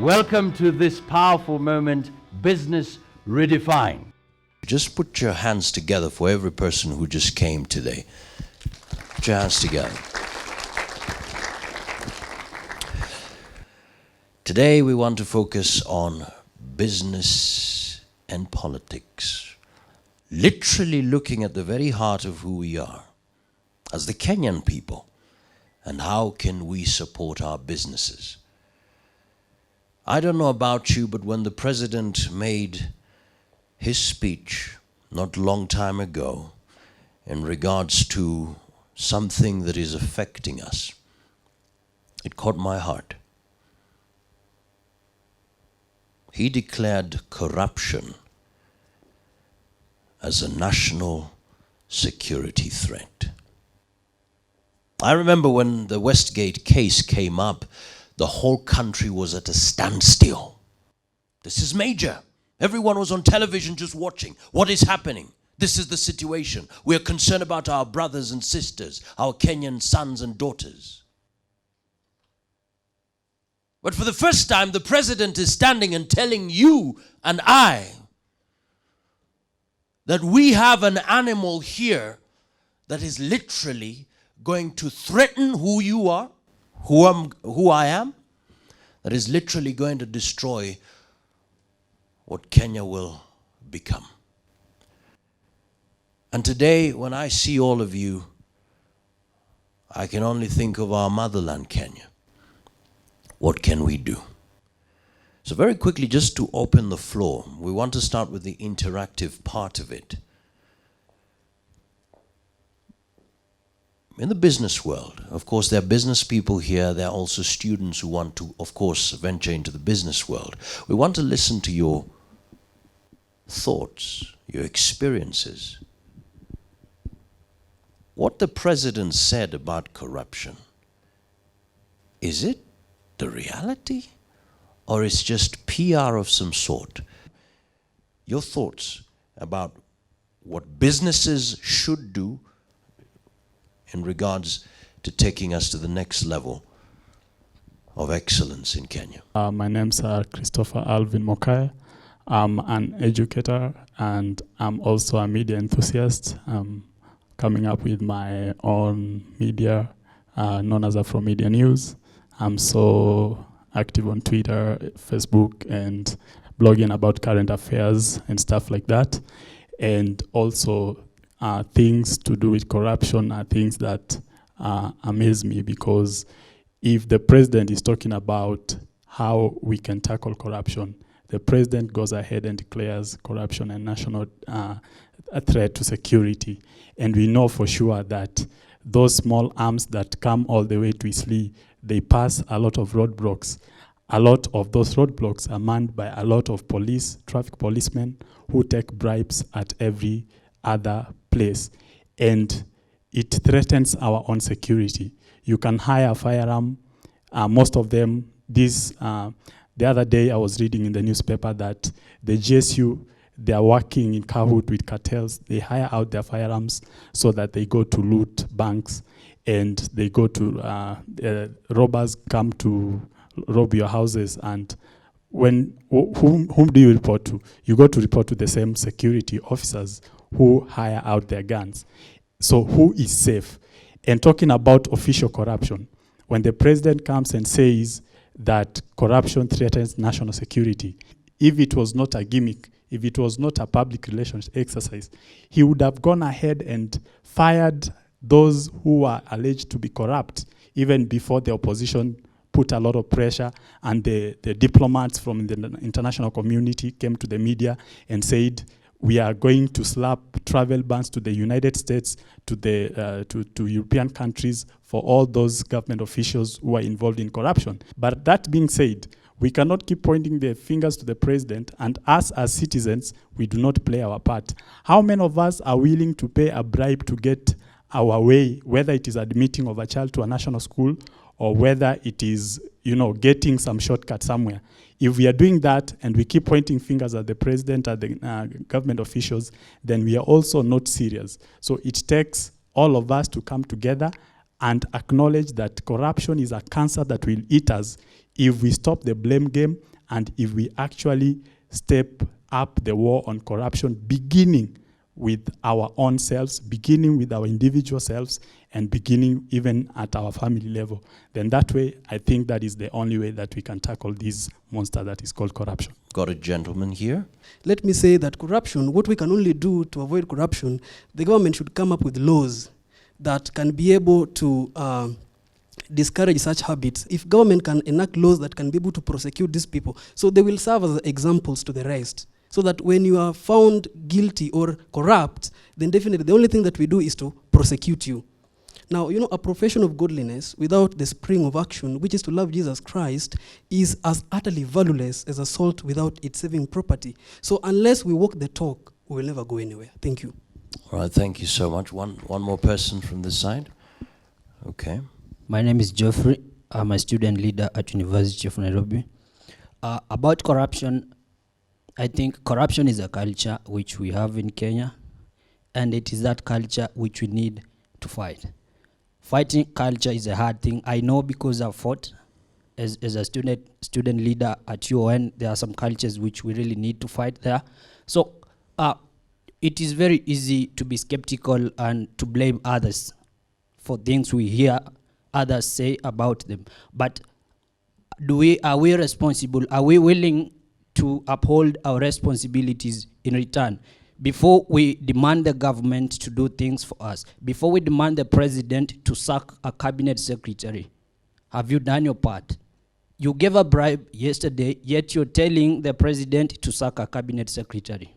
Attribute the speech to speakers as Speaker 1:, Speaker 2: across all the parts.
Speaker 1: Welcome to this powerful moment, Business Redefined.
Speaker 2: Just put your hands together for every person who just came today. Put your hands together. Today we want to focus on business and politics. Literally looking at the very heart of who we are as the Kenyan people and how can we support our businesses. I don't know about you, but when the president made his speech not long time ago in regards to something that is affecting us, it caught my heart. He declared corruption as a national security threat. I remember when the Westgate case came up, the whole country was at a standstill. This is major. Everyone was on television just watching. What is happening? This is the situation. We are concerned about our brothers and sisters, our Kenyan sons and daughters. But for the first time, the president is standing and telling you and I that we have an animal here that is literally going to threaten who you are, who I am, that is literally going to destroy what Kenya will become. And today, when I see all of you, I can only think of our motherland, Kenya. What can we do? So very quickly, just to open the floor, we want to start with the interactive part of it. In the business world, of course, there are business people here. There are also students who want to, of course, venture into the business world. We want to listen to your thoughts, your experiences. What the president said about corruption, is it the reality or is just PR of some sort? Your thoughts about what businesses should do in regards to taking us to the next level of excellence in Kenya.
Speaker 3: My name's Christopher Alvin Mokaya. I'm an educator and I'm also a media enthusiast. I'm coming up with my own media known as Afro Media News. I'm so active on Twitter, Facebook, and blogging about current affairs and stuff like that. And also things to do with corruption are things that amaze me, because if the president is talking about how we can tackle corruption, the president goes ahead and declares corruption a national a threat to security. And we know for sure that those small arms that come all the way to Isli, they pass a lot of roadblocks. A lot of those roadblocks are manned by a lot of police, traffic policemen, who take bribes at every other place. And it threatens our own security. You can hire a firearm. Most of them, the other day I was reading in the newspaper that the GSU, they are working in cahoot with cartels. They hire out their firearms so that they go to loot banks, and they go to, robbers come to rob your houses. And whom do you report to? You go to report to the same security officers who hire out their guns. So who is safe? And talking about official corruption, when the president comes and says that corruption threatens national security, if it was not a gimmick, if it was not a public relations exercise, he would have gone ahead and fired those who are alleged to be corrupt, even before the opposition put a lot of pressure, and the diplomats from the international community came to the media and said, we are going to slap travel bans to the United States, to European countries, for all those government officials who are involved in corruption. But that being said, we cannot keep pointing the fingers to the president, and us as citizens, we do not play our part. How many of us are willing to pay a bribe to get our way, whether it is admitting of a child to a national school or whether it is, getting some shortcut somewhere? If we are doing that and we keep pointing fingers at the president, at the government officials, then we are also not serious. So it takes all of us to come together and acknowledge that corruption is a cancer that will eat us if we stop the blame game and if we actually step up the war on corruption, beginning with our own selves, beginning with our individual selves, and beginning even at our family level. Then that way, I think that is the only way that we can tackle this monster that is called corruption.
Speaker 2: Got a gentleman here.
Speaker 4: Let me say that corruption, what we can only do to avoid corruption, the government should come up with laws that can be able to discourage such habits. If government can enact laws that can be able to prosecute these people, so they will serve as examples to the rest. So that when you are found guilty or corrupt, then definitely the only thing that we do is to prosecute you. Now, you know, a profession of godliness without the spring of action, which is to love Jesus Christ, is as utterly valueless as a salt without its saving property. So unless we walk the talk, we will never go anywhere. Thank you.
Speaker 2: All right, thank you so much. One more person from this side. Okay.
Speaker 5: My name is Geoffrey. I'm a student leader at University of Nairobi. About corruption, I think corruption is a culture which we have in Kenya, and it is that culture which we need to fight. Fighting culture is a hard thing. I know because I've fought as a student leader at UON. There are some cultures which we really need to fight there. So it is very easy to be skeptical and to blame others for things we hear others say about them. But are we responsible? Are we willing to uphold our responsibilities in return? Before we demand the government to do things for us, before we demand the president to sack a cabinet secretary, have you done your part? You gave a bribe yesterday, yet you're telling the president to sack a cabinet secretary.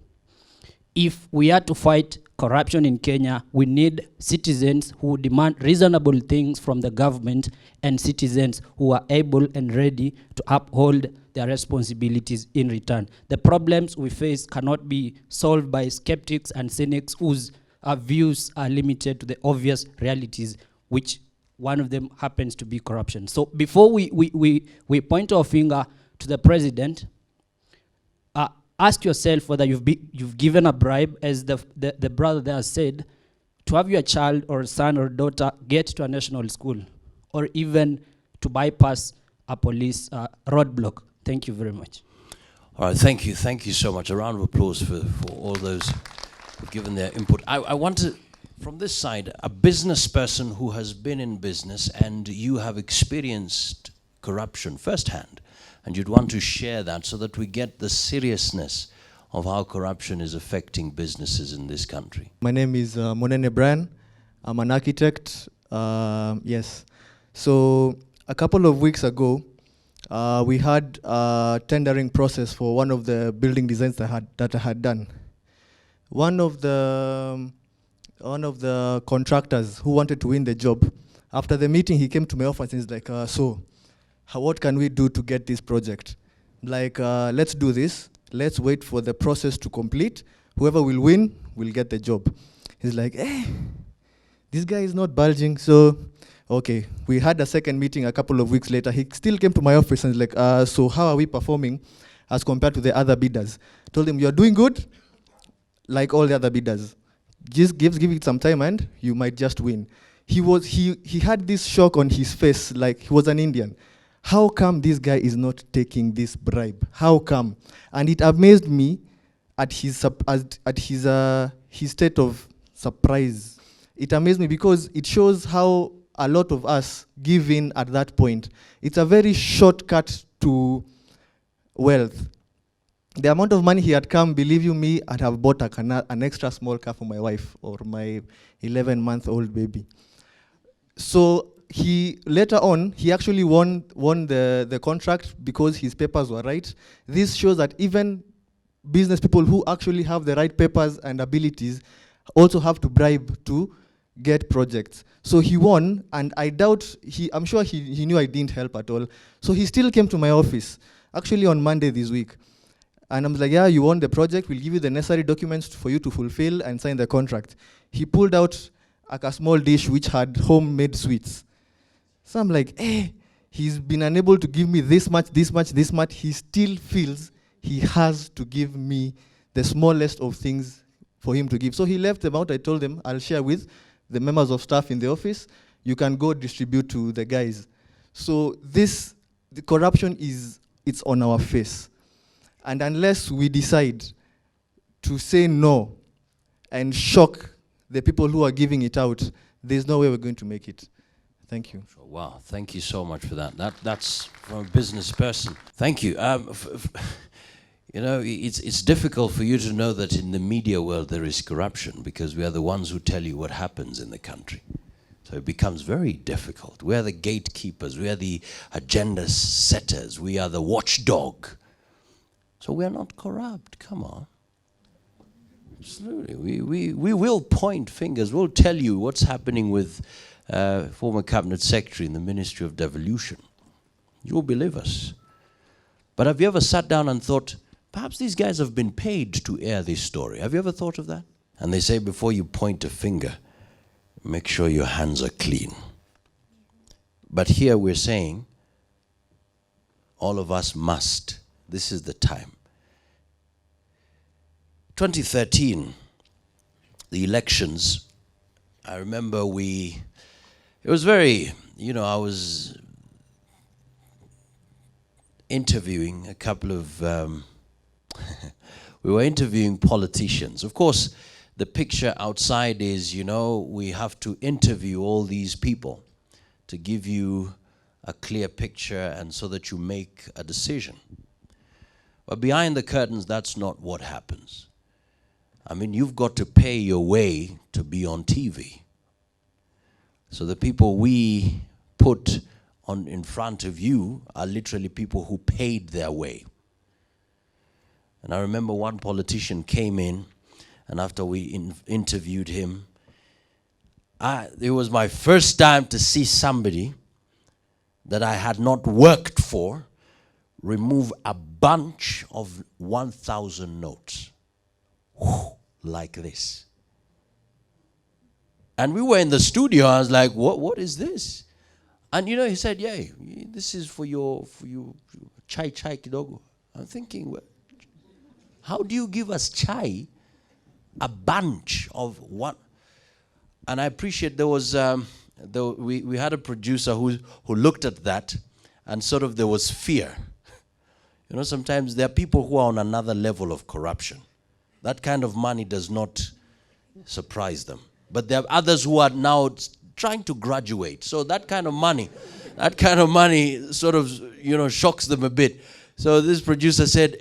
Speaker 5: If we are to fight corruption in Kenya, we need citizens who demand reasonable things from the government and citizens who are able and ready to uphold their responsibilities in return. The problems we face cannot be solved by skeptics and cynics whose views are limited to the obvious realities, which one of them happens to be corruption. So before we point our finger to the president, ask yourself whether you've given a bribe, as the brother there said, to have your child or son or daughter get to a national school, or even to bypass a police roadblock. Thank you very much.
Speaker 2: All right, thank you so much. A round of applause for all those who've given their input. I want to, from this side, a business person who has been in business and you have experienced corruption firsthand, and you'd want to share that so that we get the seriousness of how corruption is affecting businesses in this country.
Speaker 6: My name is Monene Brian. I'm an architect. Yes. So a couple of weeks ago, we had a tendering process for one of the building designs that I had done. One of the contractors who wanted to win the job, after the meeting, he came to my office and he's like, what can we do to get this project? Like, let's do this. Let's wait for the process to complete. Whoever will win will get the job. He's like, this guy is not bulging. So, okay, we had a second meeting a couple of weeks later. He still came to my office and he's like, so how are we performing as compared to the other bidders? Told him, you're doing good, like all the other bidders. Just give it some time and you might just win. He had this shock on his face, like he was an Indian. How come this guy is not taking this bribe? How come? And it amazed me at his state of surprise. It amazed me because it shows how a lot of us give in at that point. It's a very shortcut to wealth. The amount of money he had come, believe you me, I'd have bought an extra small car for my wife or my 11-month-old baby. So later on, he actually won the contract because his papers were right. This shows that even business people who actually have the right papers and abilities also have to bribe to get projects. So he won, and I doubt, I'm sure he knew I didn't help at all. So he still came to my office, actually on Monday this week. And I'm like, yeah, you won the project, we'll give you the necessary documents for you to fulfill and sign the contract. He pulled out like a small dish which had homemade sweets. So I'm like, he's been unable to give me this much. He still feels he has to give me the smallest of things for him to give. So he left them out. I told him, I'll share with the members of staff in the office. you can go distribute to the guys. So the corruption it's on our face. And unless we decide to say no and shock the people who are giving it out, there's no way we're going to make it. Thank you.
Speaker 2: Wow, thank you so much for that. That's from a business person. Thank you. You know, it's difficult for you to know that in the media world there is corruption, because we are the ones who tell you what happens in the country. So it becomes very difficult. We are the gatekeepers. We are the agenda setters. We are the watchdog. So we are not corrupt. Come on. Absolutely. We will point fingers. We'll tell you what's happening with former Cabinet Secretary in the Ministry of Devolution. You'll believe us. But have you ever sat down and thought, perhaps these guys have been paid to air this story? Have you ever thought of that? And they say, before you point a finger, make sure your hands are clean. But here we're saying, all of us must. This is the time. 2013, the elections, I remember it was very, I was interviewing a couple of, we were interviewing politicians. Of course, the picture outside is, we have to interview all these people to give you a clear picture and so that you make a decision. But behind the curtains, that's not what happens. I mean, you've got to pay your way to be on TV. So the people we put on in front of you are literally people who paid their way. And I remember one politician came in, and after we interviewed him, it was my first time to see somebody that I had not worked for remove a bunch of 1,000 notes. Like this. And we were in the studio. I was like, what is this? And he said, yeah, this is for your chai kidogo. I'm thinking, how do you give us chai? A bunch of what? And I appreciate there was, we had a producer who looked at that, and sort of there was fear. Sometimes there are people who are on another level of corruption. That kind of money does not surprise them. But there are others who are now trying to graduate. So that kind of money sort of, shocks them a bit. So this producer said,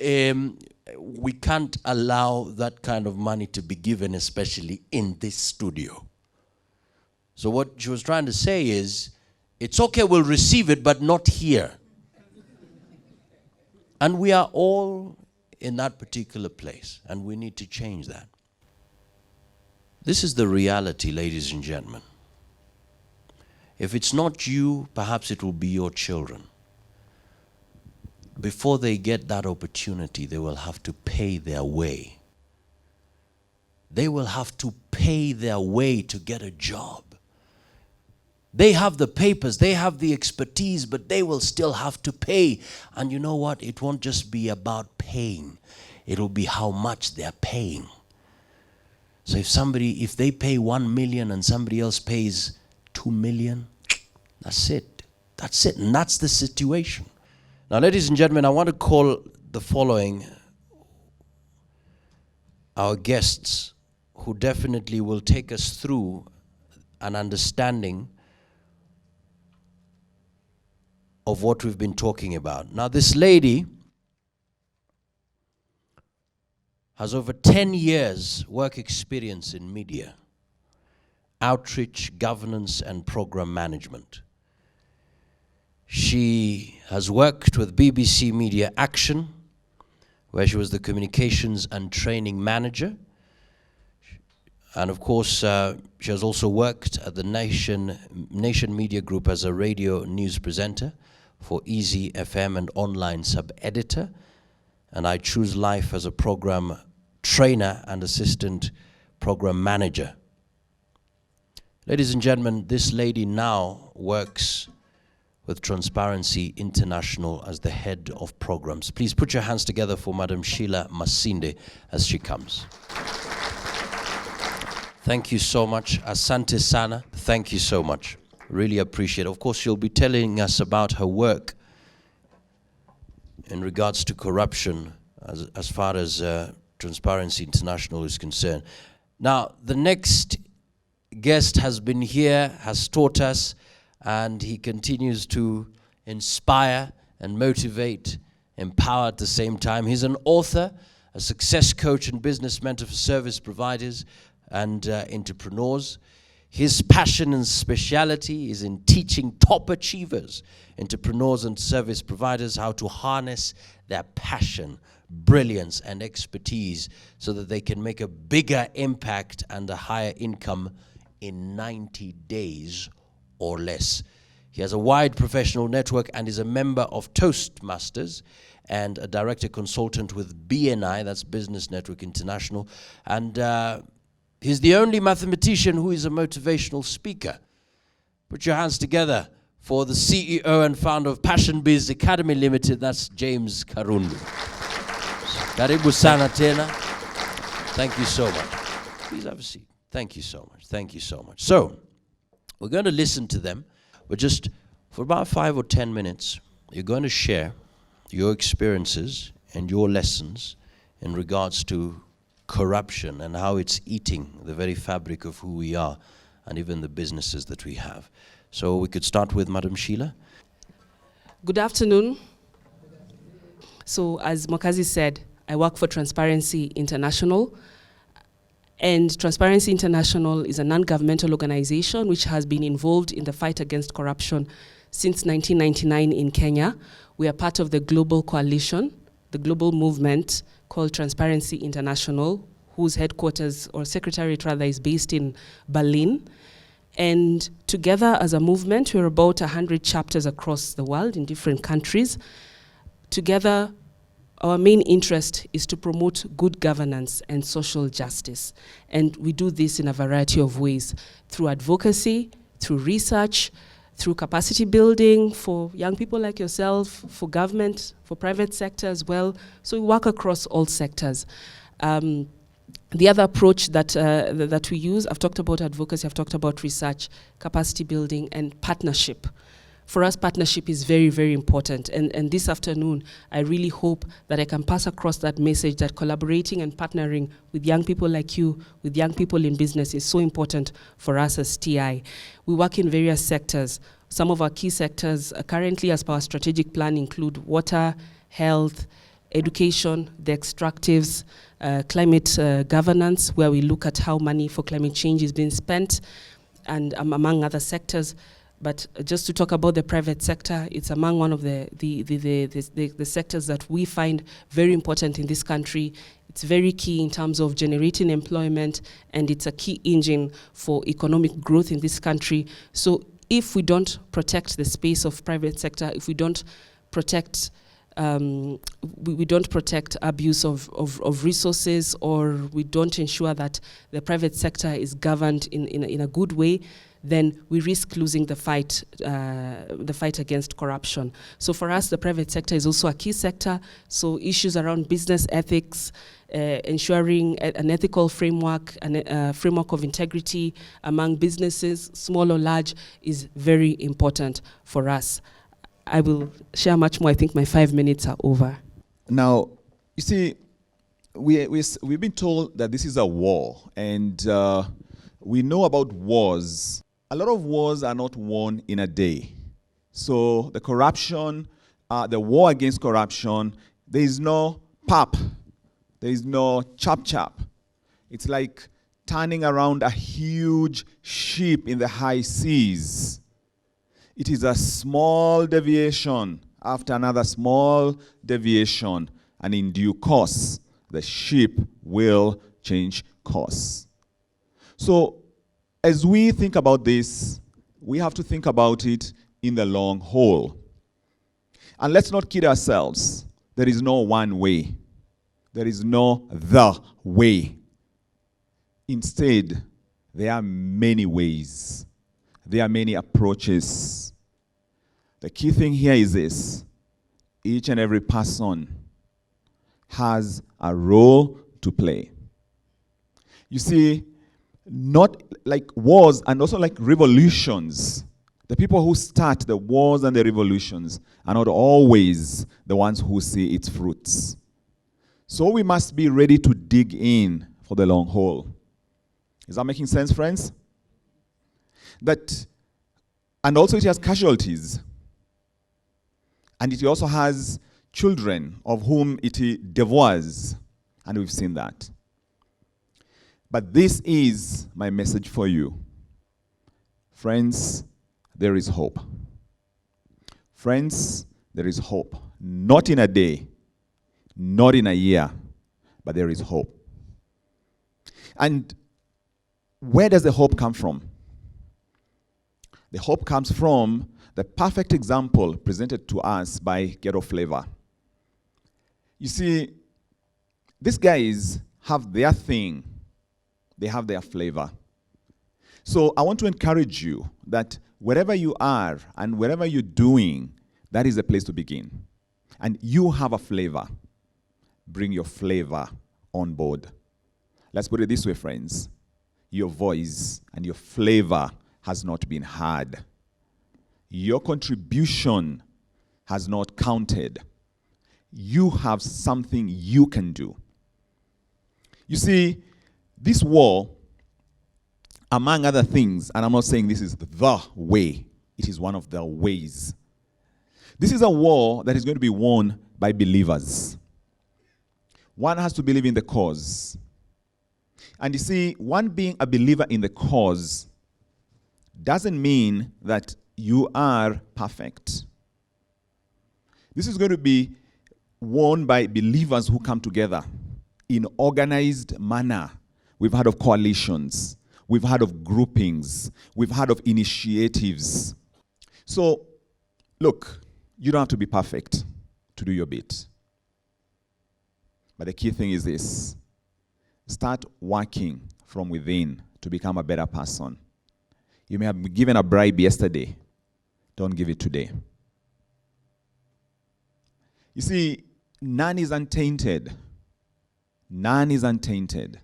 Speaker 2: we can't allow that kind of money to be given, especially in this studio. So what she was trying to say is, it's okay, we'll receive it, but not here. And we are all in that particular place, and we need to change that. This is the reality, ladies and gentlemen. If it's not you, perhaps it will be your children. Before they get that opportunity, they will have to pay their way. They will have to pay their way to get a job. They have the papers, they have the expertise, but they will still have to pay. And you know what? It won't just be about paying. It'll be how much they're paying. So if they pay 1 million and somebody else pays 2 million, that's it. That's it. And that's the situation. Now, ladies and gentlemen, I want to call the following our guests who definitely will take us through an understanding of what we've been talking about. Now, this lady has over 10 years work experience in media, outreach, governance, and program management. She has worked with BBC Media Action, where she was the communications and training manager. And of course, she has also worked at the Nation Media Group as a radio news presenter for Easy FM and online sub-editor. And I Choose Life as a program trainer and assistant program manager. Ladies and gentlemen, this lady now works with Transparency International as the head of programs. Please put your hands together for Madam Sheila Masinde as she comes. Thank you so much. Asante sana. Thank you so much. Really appreciate it. Of course, she'll be telling us about her work in regards to corruption as far as Transparency International is concerned. Now, the next guest has been here, has taught us, and he continues to inspire and motivate, empower at the same time. He's an author, a success coach and business mentor for service providers and entrepreneurs. His passion and speciality is in teaching top achievers, entrepreneurs and service providers how to harness their passion, brilliance, and expertise so that they can make a bigger impact and a higher income in 90 days or less. He has a wide professional network and is a member of Toastmasters and a director consultant with BNI, that's Business Network International. And he's the only mathematician who is a motivational speaker. Put your hands together for the CEO and founder of Passion Biz Academy Limited, that's James Karundu. Karibu sana tena. Thank you so much. Please have a seat. Thank you so much. Thank you so much. So, we're going to listen to them. But just for about 5 or 10 minutes, you're going to share your experiences and your lessons in regards to corruption and how it's eating the very fabric of who we are and even the businesses that we have. So we could start with Madam Sheila.
Speaker 7: Good afternoon. So as Mokazi said, I work for Transparency International. And Transparency International is a non-governmental organization which has been involved in the fight against corruption since 1999 in Kenya. We are part of the global coalition, the global movement called Transparency International, whose headquarters or secretariat rather is based in Berlin. And together as a movement, we're about 100 chapters across the world in different countries. Together, our main interest is to promote good governance and social justice. And we do this in a variety of ways, through advocacy, through research, through capacity building for young people like yourself, for government, for private sector as well. So we work across all sectors. The other approach that we use, I've talked about advocacy, I've talked about research, capacity building, and partnership. For us, partnership is very, very important. And this afternoon, I really hope that I can pass across that message that collaborating and partnering with young people like you, with young people in business is so important for us as TI. We work in various sectors. Some of our key sectors currently as per our strategic plan include water, health, education, the extractives, climate governance, where we look at how money for climate change is being spent, and among other sectors. But just to talk about the private sector, it's among one of the sectors that we find very important in this country. It's very key in terms of generating employment, and it's a key engine for economic growth in this country. So if we don't protect the space of private sector, if we don't protect we don't protect abuse of resources, or we don't ensure that the private sector is governed in a good way, then we risk losing the fight against corruption. So for us, the private sector is also a key sector. So issues around business ethics, ensuring an ethical framework, a framework of integrity among businesses, small or large, is very important for us. I will share much more. I think my 5 minutes are over.
Speaker 8: Now, you see, we've been told that this is a war, and we know about wars. A lot of wars are not won in a day. So the corruption, the war against corruption, there is no pap, there is no chop. It's like turning around a huge ship in the high seas. It is a small deviation after another small deviation, and in due course, the ship will change course. So, as we think about this, we have to think about it in the long haul. And let's not kid ourselves. There is no one way. There is no the way. Instead, there are many ways. There are many approaches. The key thing here is this: each and every person has a role to play. You see, not like wars and also like revolutions, The people who start the wars and the revolutions are not always the ones who see its fruits. So we must be ready to dig in for the long haul. Is that making sense, friends? And also it has casualties. And it also has children of whom it devours. And we've seen that. But this is my message for you. Friends, there is hope. Friends, there is hope. Not in a day, not in a year, but there is hope. And where does the hope come from? The hope comes from the perfect example presented to us by Ghetto Flavor. You see, these guys have their thing. They have their flavor. So I want to encourage you that wherever you are and wherever you're doing, that is a place to begin. And you have a flavor. Bring your flavor on board. Let's put it this way, friends. Your voice and your flavor has not been heard. Your contribution has not counted. You have something you can do. You see, this war, among other things, and I'm not saying this is the way, it is one of the ways. This is a war that is going to be won by believers. One has to believe in the cause. And you see, one being a believer in the cause doesn't mean that you are perfect. This is going to be won by believers who come together in organized manner. We've heard of coalitions. We've heard of groupings. We've heard of initiatives. So, look, you don't have to be perfect to do your bit. But the key thing is this. Start working from within to become a better person. You may have been given a bribe yesterday. Don't give it today. You see, none is untainted. None is untainted.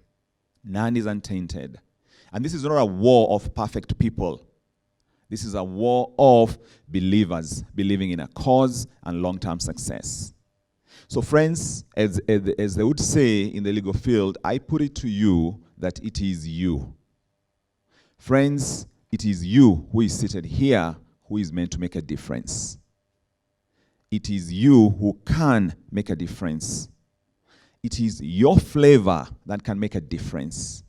Speaker 8: None is untainted. And this is not a war of perfect people. This is a war of believers believing in a cause and long-term success. So friends, as they would say in the legal field, I put it to you that it is you. Friends, it is you who is seated here who is meant to make a difference. It is you who can make a difference. It is your flavor that can make a difference.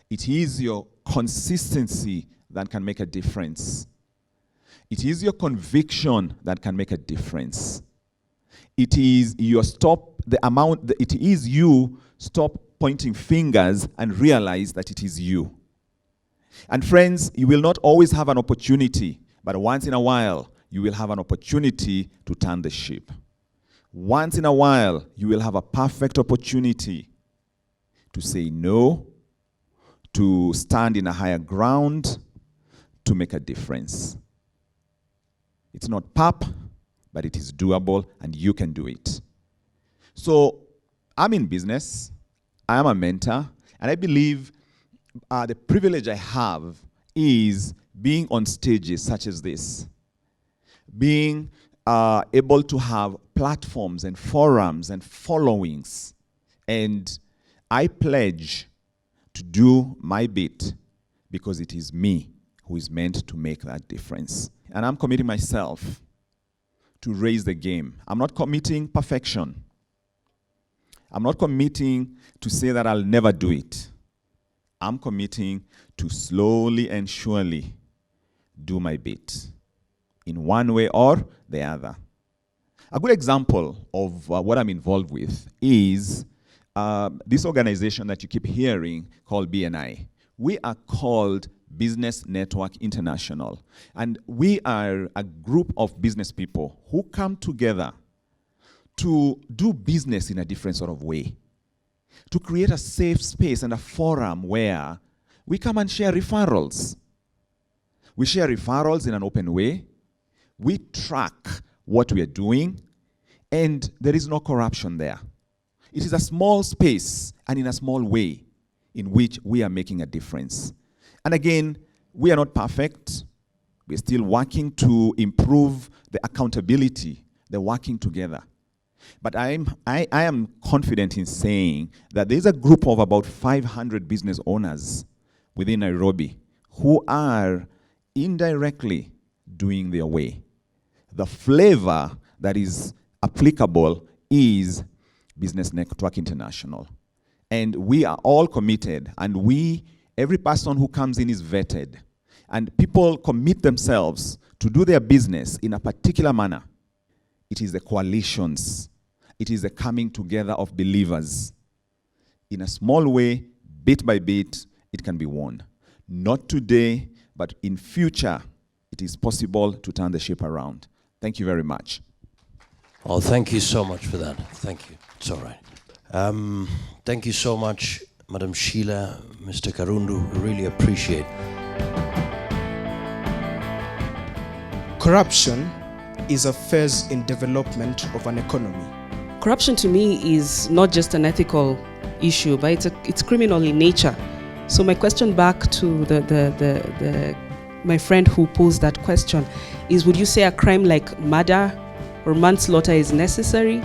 Speaker 8: It is your consistency that can make a difference. It is your conviction that can make a difference. It is your it is you stop pointing fingers and realize that it is you. And friends, you will not always have an opportunity, but once in a while, you will have an opportunity to turn the ship. Once in a while, you will have a perfect opportunity to say no, to stand in a higher ground, to make a difference. It's not pop, but it is doable, and you can do it. So, I'm in business. I am a mentor, and I believe the privilege I have is being on stages such as this, being able to have platforms and forums and followings. And I pledge to do my bit because it is me who is meant to make that difference. And I'm committing myself to raise the game. I'm not committing perfection. I'm not committing to say that I'll never do it. I'm committing to slowly and surely do my bit in one way or the other. A good example of what I'm involved with is this organization that you keep hearing called BNI. We are called Business Network International. And we are a group of business people who come together to do business in a different sort of way, to create a safe space and a forum where we come and share referrals. We share referrals in an open way. We track what we are doing, and there is no corruption there. It is a small space and in a small way in which we are making a difference. And again, we are not perfect. We're still working to improve the accountability, the working together. But I am confident in saying that there's a group of about 500 business owners within Nairobi who are indirectly doing their way. The flavor that is applicable is Business Network International. And we are all committed, and every person who comes in is vetted. And people commit themselves to do their business in a particular manner. It is the coalitions. It is the coming together of believers. In a small way, bit by bit, it can be won. Not today, but in future, it is possible to turn the ship around. Thank you very much.
Speaker 2: Oh, thank you so much for that. Thank you. It's all right. Thank you so much, Madam Sheila, Mr. Karundu. We really appreciate.
Speaker 9: Corruption is a phase in development of an economy.
Speaker 7: Corruption to me is not just an ethical issue, but it's criminal in nature. So my question back to my friend who posed that question is, would you say a crime like murder or manslaughter is necessary?